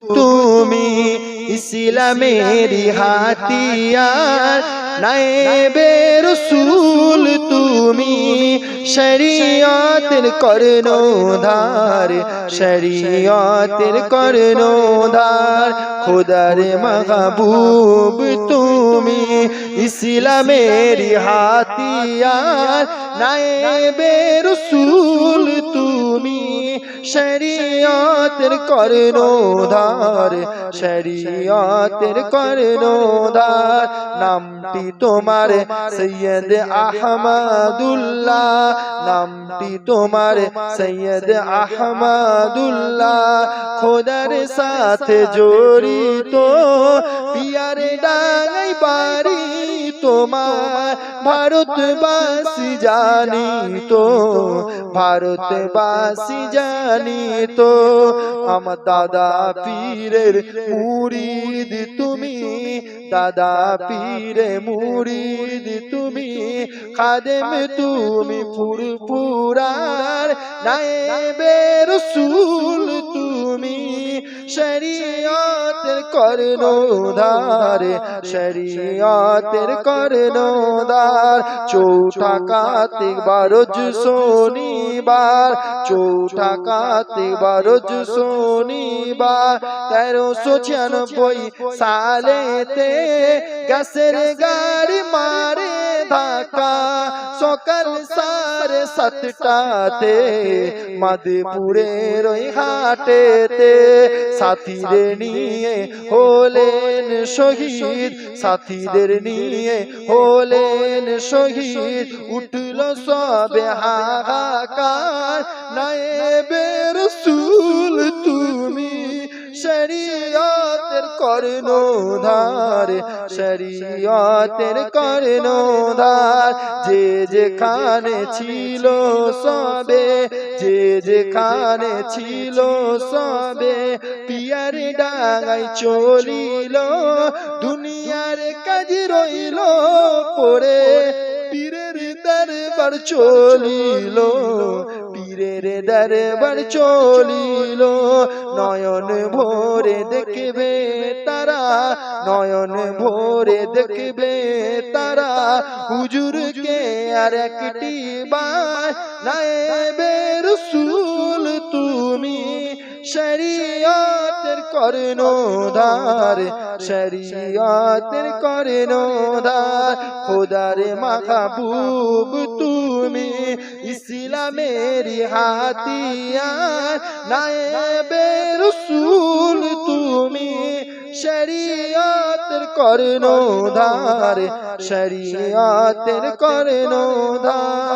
তুমি ইসলামেরি হাতিয়ার নায়েবে রাসূল তুমি শরীয়তের কর্ণধার শরীয়তের কর্ণধার খোদার মাহবুব তুমি ইসলামেরি হাতিয়ার নায়েবে রাসূল তুমি শরীয়তের কর্ণধার শরীয়তের কর্ণধার নামটি তোমার সৈয়দ আহমদুল্লাহ নামটি তোমার সৈয়দ আহমদুল্লাহ খোদার সাথে জড়িত পিয়ারে ডাঙাই বাড়ি তোমার ভারতবাসী জানিত ভারতবাসী জানিত আমার দাদা পীরের মুরিদ তুমি দাদা পীরে মুরিদ তুমি খাদেম তুমি ফুরফুরার নায়েবে রাসূল তুমি শরীয়তের কর্ণধার শরীয়তের কর্ণধার চৌঠা কার্তিক বারোজ শনিবার চৌঠা কার্তিক বারোজ শনিবার 1396 সালেতে গ্যাসের গাড়ি মারে ধাক্কা সকাল 7:30টাতে মাদপুরের ওই হাটেতে সাথীদের নিয়ে হলেন শহীদ সাথীদের নিয়ে হলেন শহীদ উঠল সবে হাহাকার নায়েবে রাসূল তুমি শরীয়তের কর্ণধার শরীয়তের কর্ণধার যে যেখানে ছিল সবে যে যেখানে ছিল সবে পিয়ার ডাঙাই চলিল দুনিয়ার কাজ রইল পড়ে পীরের দরবার চলিল পীরের দরবার চলিল নয়ন ভোরে দেখবে তারা নয়ন ভোরে দেখবে তারা হুজুরকে আর একটি বার নায়েবে রাসূল তুমি শরীয়তের কর্ণধার শরীয়তের কর্ণধার খোদার মাহবুব তুমি ইসলামেরি হাতিয়ার নায়েবে রাসূল তুমি শরীয়তের কর্ণধার শরীয়তের কর্ণধার